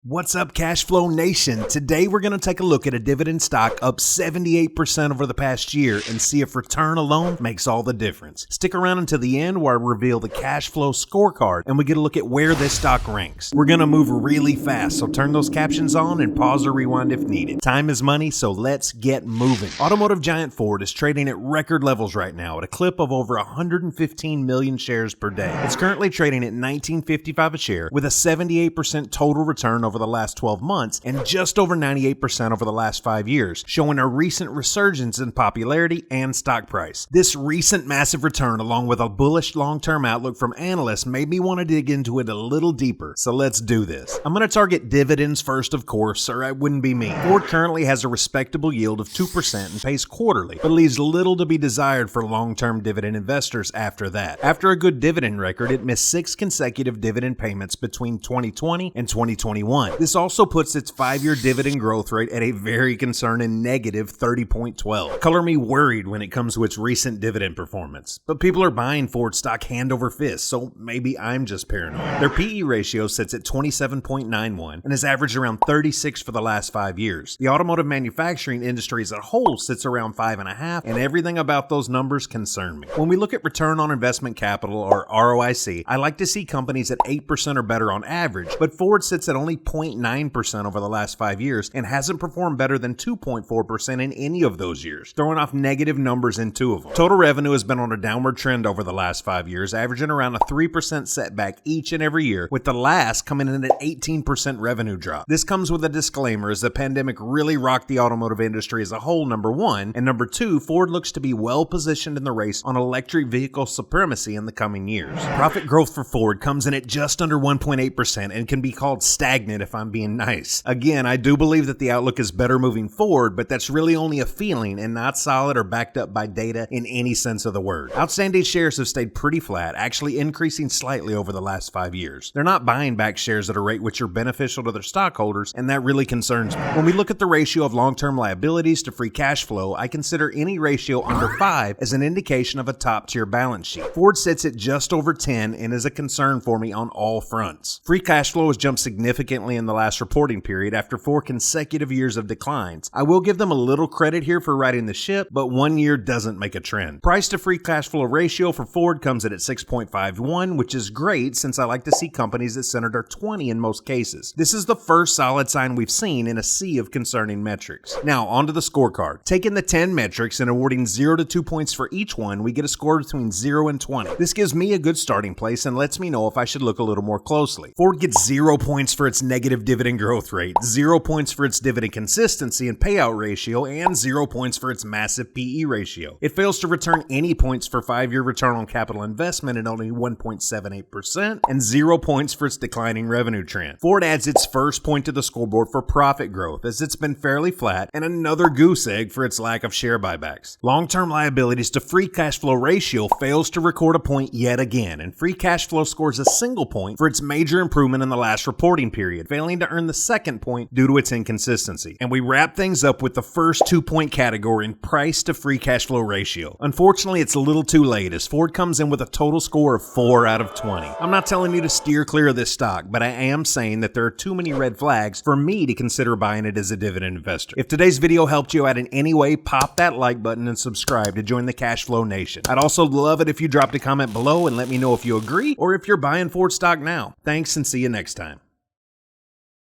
What's up, Cash Flow Nation? Today we're going to take a look at a dividend stock up 78% over the past year and see if return alone makes all the difference. Stick around until the end where I reveal the cash flow scorecard and we get a look at where this stock ranks. We're going to move really fast, so turn those captions on and pause or rewind if needed. Time is money, so let's get moving. Automotive giant Ford is trading at record levels right now at a clip of over 115 million shares per day. It's currently trading at $19.55 a share with a 78% total return over the last 12 months and just over 98% over the last 5 years, showing a recent resurgence in popularity and stock price. This recent massive return, along with a bullish long-term outlook from analysts, made me want to dig into it a little deeper, so let's do this. I'm going to target dividends first, of course, or it wouldn't be me. Ford currently has a respectable yield of 2% and pays quarterly, but leaves little to be desired for long-term dividend investors after that. After a good dividend record, it missed 6 consecutive dividend payments between 2020 and 2021. This also puts its 5-year dividend growth rate at a very concerning negative 30.12. Color me worried when it comes to its recent dividend performance. But people are buying Ford stock hand over fist, so maybe I'm just paranoid. Their PE ratio sits at 27.91 and has averaged around 36 for the last 5 years. The automotive manufacturing industry as a whole sits around 5.5, and everything about those numbers concern me. When we look at return on investment capital, or ROIC, I like to see companies at 8% or better on average, but Ford sits at only 0.9% over the last 5 years and hasn't performed better than 2.4% in any of those years, throwing off negative numbers in 2 of them. Total revenue has been on a downward trend over the last 5 years, averaging around a 3% setback each and every year, with the last coming in at 18% revenue drop. This comes with a disclaimer, as the pandemic really rocked the automotive industry as a whole, number one, and number two, Ford looks to be well positioned in the race on electric vehicle supremacy in the coming years. Profit growth for Ford comes in at just under 1.8% and can be called stagnant if I'm being nice. Again, I do believe that the outlook is better moving forward, but that's really only a feeling and not solid or backed up by data in any sense of the word. Outstanding shares have stayed pretty flat, actually increasing slightly over the last 5 years. They're not buying back shares at a rate which are beneficial to their stockholders, and that really concerns me. When we look at the ratio of long-term liabilities to free cash flow, I consider any ratio under 5 as an indication of a top-tier balance sheet. Ford sits at just over 10 and is a concern for me on all fronts. Free cash flow has jumped significantly in the last reporting period after 4 consecutive years of declines. I will give them a little credit here for riding the ship, but 1 year doesn't make a trend. Price to free cash flow ratio for Ford comes in at 6.51, which is great since I like to see companies that center under 20 in most cases. This is the first solid sign we've seen in a sea of concerning metrics. Now, onto the scorecard. Taking the 10 metrics and awarding 0 to 2 points for each one, we get a score between 0 and 20. This gives me a good starting place and lets me know if I should look a little more closely. Ford gets 0 points for its negative dividend growth rate, 0 points for its dividend consistency and payout ratio, and 0 points for its massive PE ratio. It fails to return any points for 5-year return on capital investment at only 1.78% and 0 points for its declining revenue trend. Ford adds its first point to the scoreboard for profit growth, as it's been fairly flat, and another goose egg for its lack of share buybacks. Long-term liabilities to free cash flow ratio fails to record a point yet again, and free cash flow scores a single point for its major improvement in the last reporting period, failing to earn the second point due to its inconsistency. And we wrap things up with the first 2-point category in price to free cash flow ratio. Unfortunately, it's a little too late, as Ford comes in with a total score of 4 out of 20. I'm not telling you to steer clear of this stock, but I am saying that there are too many red flags for me to consider buying it as a dividend investor. If today's video helped you out in any way, pop that like button and subscribe to join the Cash Flow Nation. I'd also love it if you dropped a comment below and let me know if you agree or if you're buying Ford stock now. Thanks, and see you next time.